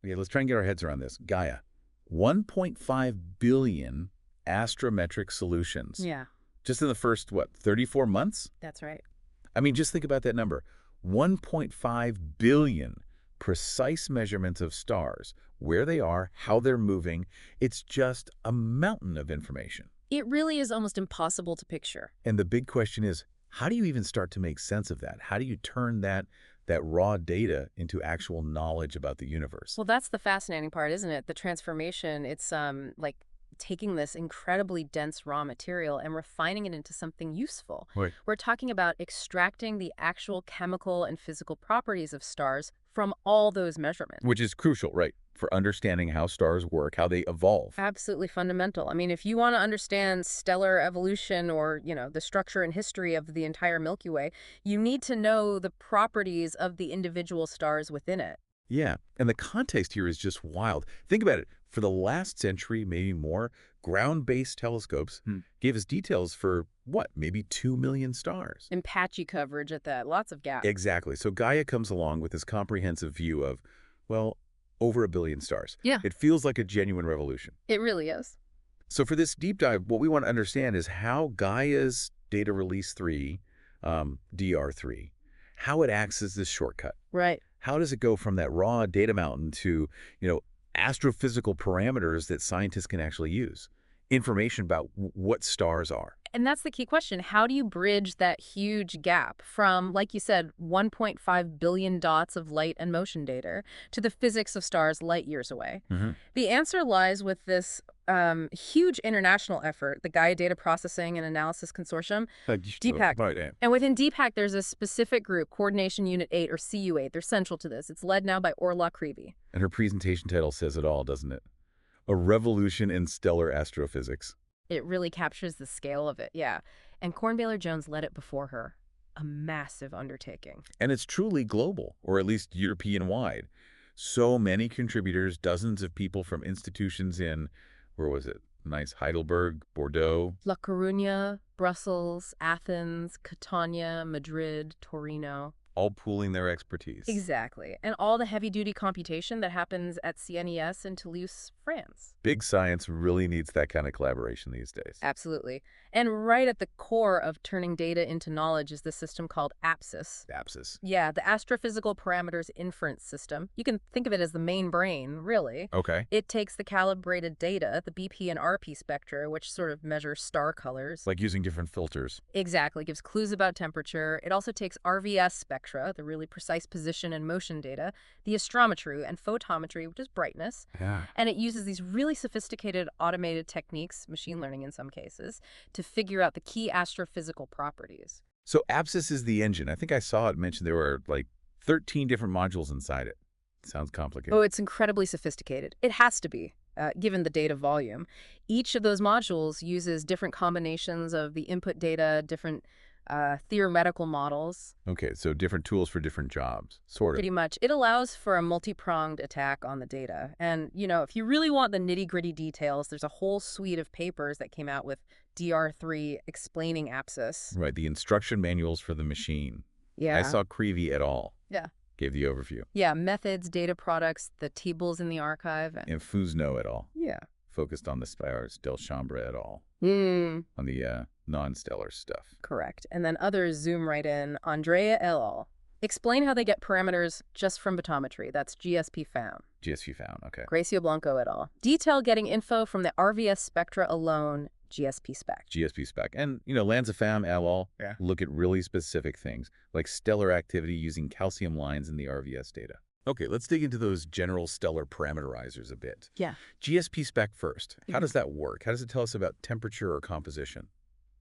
Okay, let's try and get our heads around this. Gaia, 1.5 billion astrometric solutions. Yeah, Just in the first, what, 34 months? that's right. I mean, just think about that number. 1.5 billion precise measurements of stars, where they are, how they're moving. It's just a mountain of information. It really is almost impossible to picture. And the big question is, how do you even start to make sense of that? How do you turn that raw data into actual knowledge about the universe? Well, that's the fascinating part, isn't it? The transformation, it's like taking this incredibly dense raw material and refining it into something useful. Right. We're talking about extracting the actual chemical and physical properties of stars from all those measurements. Which is crucial, right, for understanding how stars work, how they evolve. Absolutely fundamental. I mean, if you want to understand stellar evolution or, the structure and history of the entire Milky Way, you need to know the properties of the individual stars within it. Yeah, and the context here is just wild. Think about it. For the last century, maybe more, ground-based telescopes gave us details for, what, maybe 2 million stars? And patchy coverage at that, lots of gaps. Exactly. So Gaia comes along with this comprehensive view of, well, over 1 billion stars. Yeah. It feels like a genuine revolution. It really is. So for this deep dive, what we want to understand is how Gaia's Data Release 3, DR3, how it acts as this shortcut. Right. How does it go from that raw data mountain to, astrophysical parameters that scientists can actually use? Information about what stars are. And that's the key question. How do you bridge that huge gap from, like you said, 1.5 billion dots of light and motion data to the physics of stars light years away? The answer lies with this huge international effort, the Gaia Data Processing and Analysis Consortium, DPAC. Right. And within DPAC, there's a specific group, Coordination Unit 8 or CU8. They're central to this. It's led now by Orla Creevy. And her presentation title says it all, doesn't it? A revolution in stellar astrophysics. It really captures the scale of it, yeah. And Cornbaylor Jones led it before her. A massive undertaking. And it's truly global, or at least European-wide. So many contributors, dozens of people from institutions in, where was it? Nice Heidelberg, Bordeaux. La Coruña, Brussels, Athens, Catania, Madrid, Torino. All pooling their expertise. Exactly. And all the heavy-duty computation that happens at CNES in Toulouse, France. Big science really needs that kind of collaboration these days. Absolutely. And right at the core of turning data into knowledge is the system called Apsis. Apsis. Yeah, the Astrophysical Parameters Inference System. You can think of it as the main brain, really. Okay. It takes the calibrated data, the BP and RP spectra, which sort of measure star colors. Like using different filters. Exactly. Gives clues about temperature. It also takes RVS spectra, the really precise position and motion data, the astrometry and photometry, which is brightness. Yeah. And it uses these really sophisticated automated techniques, machine learning in some cases, to figure out the key astrophysical properties. So Apsis is the engine. I think I saw it mentioned there were like 13 different modules inside it. Sounds complicated. Oh, it's incredibly sophisticated. It has to be, given the data volume. Each of those modules uses different combinations of the input data, different theoretical models. Okay, so different tools for different jobs, sort of. Pretty much. It allows for a multi-pronged attack on the data. And, if you really want the nitty-gritty details, there's a whole suite of papers that came out with DR3 explaining Apsis. Right, the instruction manuals for the machine. Yeah. I saw Creevy et al. Yeah. Gave the overview. Yeah, methods, data products, the tables in the archive. And Fusno et al. Yeah. Focused on the stars, Del Chambre et al. On the non-stellar stuff. Correct. And then others zoom right in. Andrea et al. Explain how they get parameters just from photometry. That's GSP found. GSP found, okay. Gracio Blanco et al. Detail getting info from the RVS spectra alone. GSP spec. GSP spec. And, Lanzafam et al. Look at really specific things, like stellar activity using calcium lines in the RVS data. Okay, let's dig into those general stellar parameterizers a bit. Yeah. GSP spec first. How does that work? How does it tell us about temperature or composition?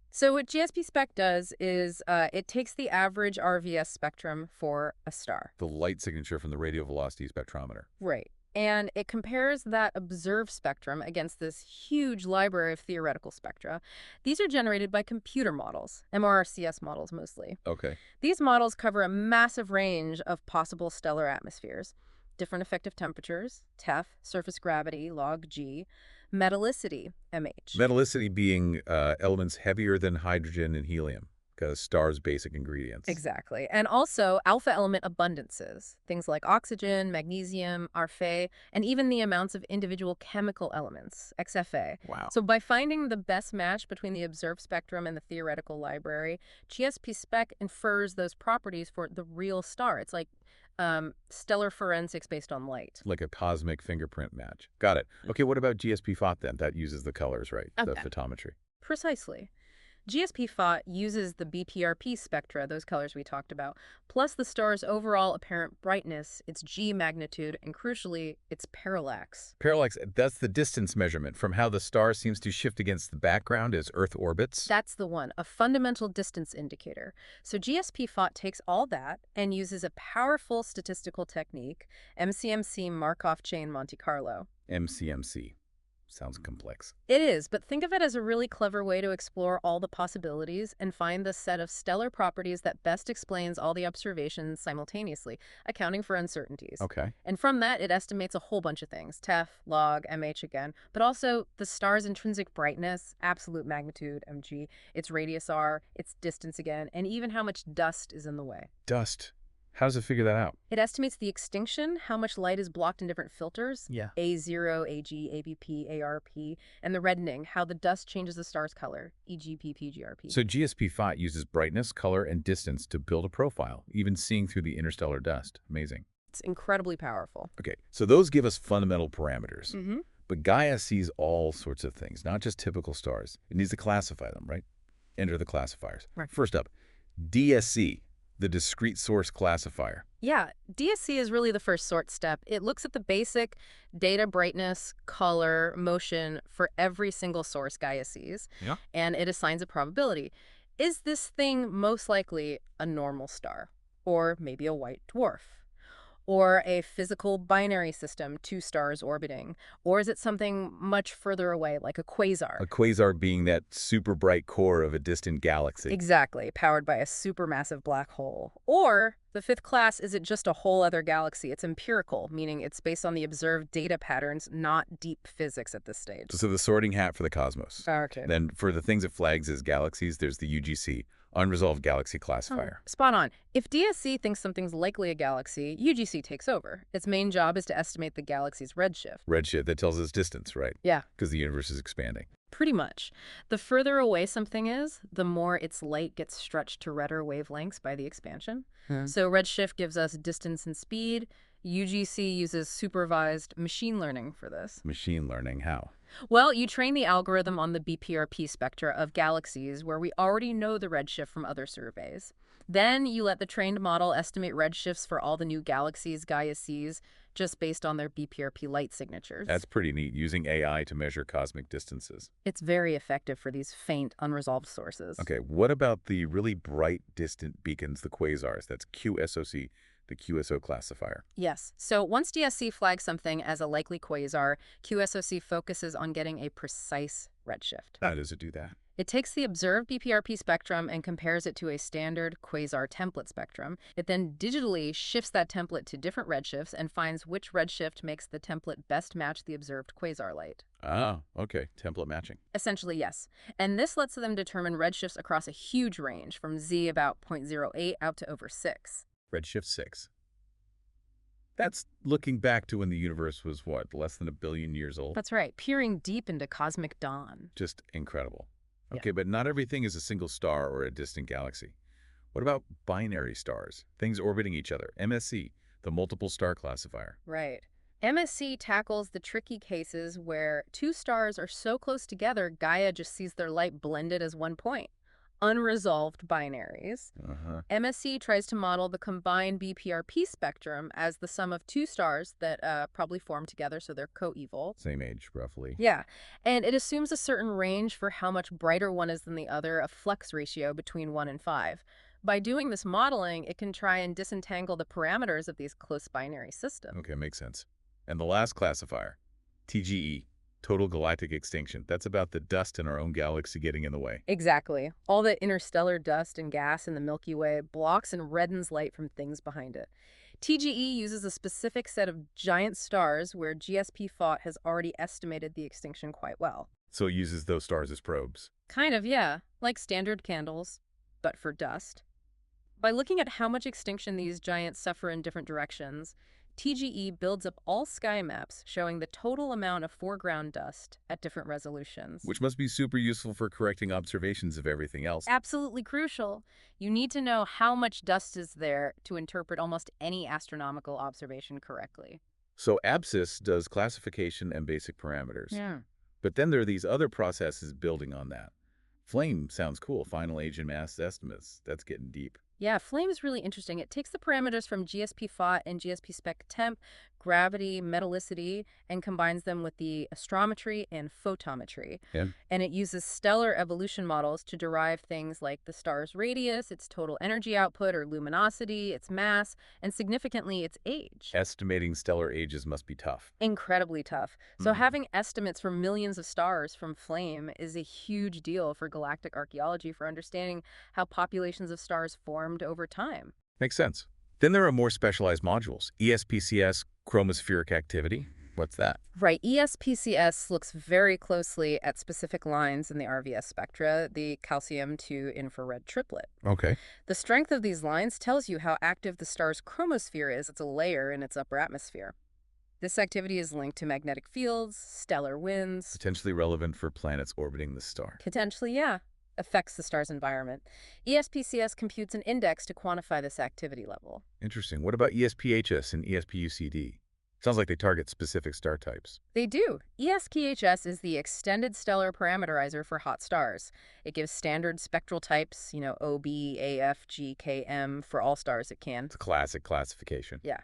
So what GSP spec does is it takes the average RVS spectrum for a star. The light signature from the radial velocity spectrometer. Right. And it compares that observed spectrum against this huge library of theoretical spectra. These are generated by computer models, MRCS models mostly. Okay. These models cover a massive range of possible stellar atmospheres, different effective temperatures, TEF, surface gravity, log G, metallicity, MH. Metallicity being elements heavier than hydrogen and helium. because stars' basic ingredients. Exactly. And also alpha element abundances, things like oxygen, magnesium, Rfe, and even the amounts of individual chemical elements, XFA. Wow. So by finding the best match between the observed spectrum and the theoretical library, GSP spec infers those properties for the real star. It's like stellar forensics based on light. Like a cosmic fingerprint match. Got it. Okay, what about GSP Photo then? That uses the colors, right? The Okay. photometry. Precisely. GSP Photo uses the BPRP spectra, those colors we talked about, plus the star's overall apparent brightness, its G magnitude, and crucially, its parallax. Parallax, that's the distance measurement from how the star seems to shift against the background as Earth orbits. That's the one, a fundamental distance indicator. So GSP Photo takes all that and uses a powerful statistical technique, MCMC Markov chain Monte Carlo. MCMC. Sounds complex. It is, but think of it as a really clever way to explore all the possibilities and find the set of stellar properties that best explains all the observations simultaneously, accounting for uncertainties. Okay. And from that, it estimates a whole bunch of things, TEF, log, MH again, but also the star's intrinsic brightness, absolute magnitude, MG, its radius R, its distance again, and even how much dust is in the way. Dust. How does it figure that out? It estimates the extinction, how much light is blocked in different filters, Yeah. A0, AG, ABP, ARP, and the reddening, how the dust changes the star's color, e.g. PP, GRP. So GSP Photo uses brightness, color, and distance to build a profile, even seeing through the interstellar dust. Amazing. It's incredibly powerful. Okay, so those give us fundamental parameters. Mm-hmm. But Gaia sees all sorts of things, not just typical stars. It needs to classify them, right? Enter the classifiers. Right. First up, DSC, the discrete source classifier. Yeah, DSC is really the first sort step. It looks at the basic data brightness, color, motion for every single source Gaia sees, and it assigns a probability. Is this thing most likely a normal star? Or maybe a white dwarf? Or a physical binary system, two stars orbiting? Or is it something much further away, like a quasar? A quasar being that super bright core of a distant galaxy. Exactly, powered by a supermassive black hole. Or the fifth class, is it just a whole other galaxy? It's empirical, meaning it's based on the observed data patterns, not deep physics at this stage. So the sorting hat for the cosmos. Okay. Then for the things it flags as galaxies, there's the UGC, Unresolved Galaxy Classifier. Spot on. If DSC thinks something's likely a galaxy, UGC takes over. Its main job is to estimate the galaxy's redshift. Redshift, that tells us distance, right? Yeah. Because the universe is expanding. Pretty much. The further away something is, the more its light gets stretched to redder wavelengths by the expansion. So redshift gives us distance and speed. UGC uses supervised machine learning for this. Machine learning, how? Well, you train the algorithm on the BPRP spectra of galaxies where we already know the redshift from other surveys. Then you let the trained model estimate redshifts for all the new galaxies Gaia sees just based on their BPRP light signatures. That's pretty neat, using AI to measure cosmic distances. It's very effective for these faint, unresolved sources. Okay, what about the really bright, distant beacons, the quasars? That's QSOC, the QSO classifier. Yes. So once DSC flags something as a likely quasar, QSOC focuses on getting a precise redshift. How does it do that? It takes the observed BPRP spectrum and compares it to a standard quasar template spectrum. It then digitally shifts that template to different redshifts and finds which redshift makes the template best match the observed quasar light. Ah, okay, template matching. Essentially, yes. And this lets them determine redshifts across a huge range, from Z about 0.08 out to over 6. Redshift 6. That's looking back to when the universe was, what, less than 1 billion years old? That's right, peering deep into cosmic dawn. Just incredible. Yeah. Okay, but not everything is a single star or a distant galaxy. What about binary stars, things orbiting each other? MSC, the multiple star classifier. Right. MSC tackles the tricky cases where two stars are so close together, Gaia just sees their light blended as one point. Unresolved binaries. MSC tries to model the combined BPRP spectrum as the sum of two stars that probably form together, so they're coeval. Same age, roughly. Yeah, and it assumes a certain range for how much brighter one is than the other, a flux ratio between 1 and 5. By doing this modeling, it can try and disentangle the parameters of these close binary systems. Okay, makes sense. And the last classifier, TGE, total galactic extinction. That's about the dust in our own galaxy getting in the way. Exactly. All the interstellar dust and gas in the Milky Way blocks and reddens light from things behind it. TGE uses a specific set of giant stars where GSP Photo has already estimated the extinction quite well. So it uses those stars as probes. Kind of, yeah. Like standard candles. but for dust. By looking at how much extinction these giants suffer in different directions, TGE builds up all sky maps showing the total amount of foreground dust at different resolutions. Which must be super useful for correcting observations of everything else. Absolutely crucial. You need to know how much dust is there to interpret almost any astronomical observation correctly. So Apsis does classification and basic parameters. Yeah. But then there are these other processes building on that. Flame sounds cool. Final age and mass estimates. That's getting deep. Yeah, flame is really interesting. It takes the parameters from GSP Phot and GSP Spec Temp, gravity, metallicity, and combines them with the astrometry and photometry. Yeah. And it uses stellar evolution models to derive things like the star's radius, its total energy output or luminosity, its mass, and significantly its age. Estimating stellar ages must be tough. Incredibly tough. So having estimates for millions of stars from flame is a huge deal for galactic archaeology for understanding how populations of stars formed over time. Makes sense. Then there are more specialized modules. ESPCS, chromospheric activity. What's that? Right, ESPCS looks very closely at specific lines in the RVS spectra, the calcium to infrared triplet. Okay. The strength of these lines tells you how active the star's chromosphere is. It's a layer in its upper atmosphere. This activity is linked to magnetic fields, stellar winds. Potentially relevant for planets orbiting the star. Potentially, yeah. Affects the star's environment. ESPCS computes an index to quantify this activity level. Interesting. What about ESPHS and ESPUCD? Sounds like they target specific star types. They do. ESPHS is the extended stellar parameterizer for hot stars. It gives standard spectral types, OB, AF, G, K, M, for all stars it can. It's a classic classification. Yeah.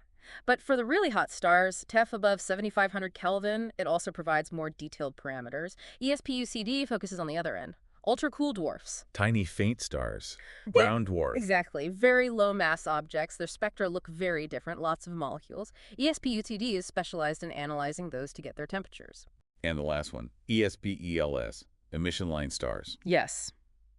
But for the really hot stars, TEF above 7,500 Kelvin, it also provides more detailed parameters. ESPUCD focuses on the other end. Ultra-cool dwarfs. Tiny faint stars. Brown dwarf. Exactly. Very low-mass objects. Their spectra look very different, lots of molecules. ESPUTD is specialized in analyzing those to get their temperatures. And the last one, ESPELS, emission line stars. Yes.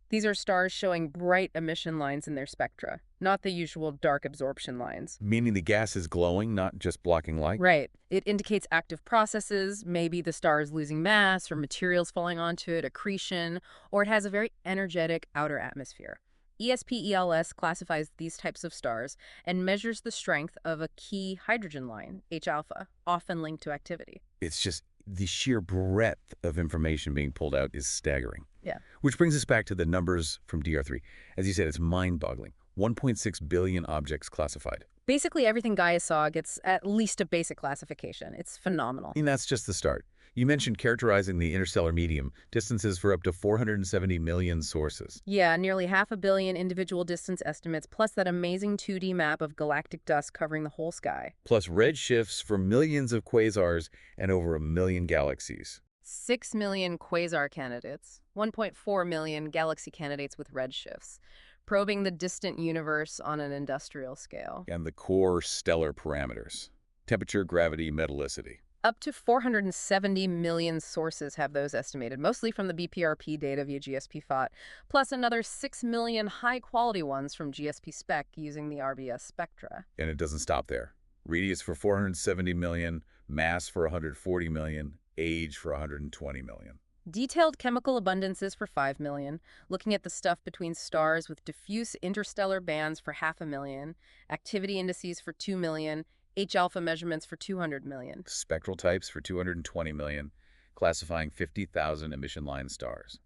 These are stars showing bright emission lines in their spectra, not the usual dark absorption lines. Meaning the gas is glowing, not just blocking light? Right. It indicates active processes, maybe the star is losing mass or materials falling onto it, accretion, or it has a very energetic outer atmosphere. ESPELS classifies these types of stars and measures the strength of a key hydrogen line, H-alpha, often linked to activity. It's just the sheer breadth of information being pulled out is staggering. Yeah. Which brings us back to the numbers from DR3. As you said, it's mind-boggling. 1.6 billion objects classified. Basically, everything Gaia saw gets at least a basic classification. It's phenomenal. And that's just the start. You mentioned characterizing the interstellar medium, distances for up to 470 million sources. Yeah, nearly 500 million individual distance estimates, plus that amazing 2D map of galactic dust covering the whole sky. Plus redshifts for millions of quasars and over 1 million galaxies. 6 million quasar candidates, 1.4 million galaxy candidates with redshifts, probing the distant universe on an industrial scale. And the core stellar parameters. Temperature, gravity, metallicity. Up to 470 million sources have those estimated, mostly from the BPRP data via GSP Phot, plus another 6 million high-quality ones from GSP Spec using the RBS spectra. And it doesn't stop there. Radius for 470 million, mass for 140 million, age for 120 million. Detailed chemical abundances for 5 million, looking at the stuff between stars with diffuse interstellar bands for 500,000, activity indices for 2 million, H-alpha measurements for 200 million. Spectral types for 220 million, classifying 50,000 emission line stars.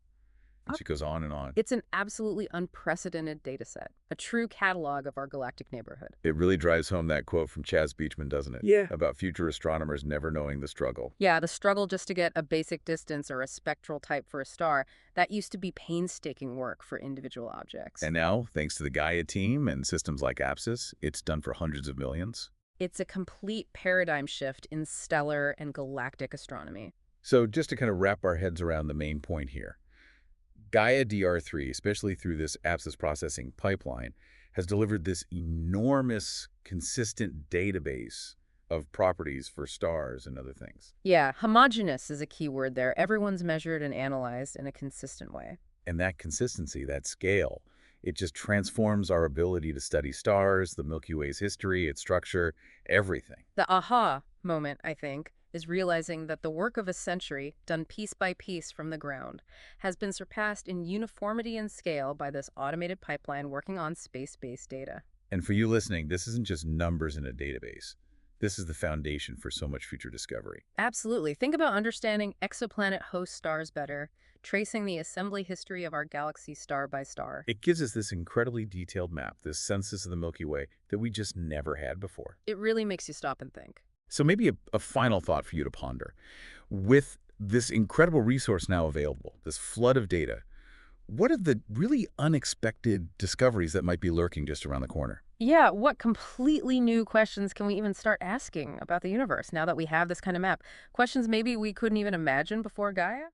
And she goes on and on. It's an absolutely unprecedented data set, a true catalog of our galactic neighborhood. It really drives home that quote from Chaz Beachman, doesn't it? Yeah. About future astronomers never knowing the struggle. Yeah, the struggle just to get a basic distance or a spectral type for a star, that used to be painstaking work for individual objects. And now, thanks to the Gaia team and systems like Apsis, it's done for hundreds of millions. It's a complete paradigm shift in stellar and galactic astronomy. So just to kind of wrap our heads around the main point here, Gaia DR3, especially through this Apsis processing pipeline, has delivered this enormous, consistent database of properties for stars and other things. Yeah, homogeneous is a key word there. Everyone's measured and analyzed in a consistent way. And that consistency, that scale, it just transforms our ability to study stars, the Milky Way's history, its structure, everything. The aha moment, I think, is realizing that the work of a century, done piece by piece from the ground, has been surpassed in uniformity and scale by this automated pipeline working on space-based data. And for you listening, this isn't just numbers in a database. This is the foundation for so much future discovery. Absolutely. Think about understanding exoplanet host stars better, tracing the assembly history of our galaxy star by star. It gives us this incredibly detailed map, this census of the Milky Way that we just never had before. It really makes you stop and think. So maybe a final thought for you to ponder. With this incredible resource now available, this flood of data, what are the really unexpected discoveries that might be lurking just around the corner? Yeah, what completely new questions can we even start asking about the universe now that we have this kind of map? Questions maybe we couldn't even imagine before Gaia?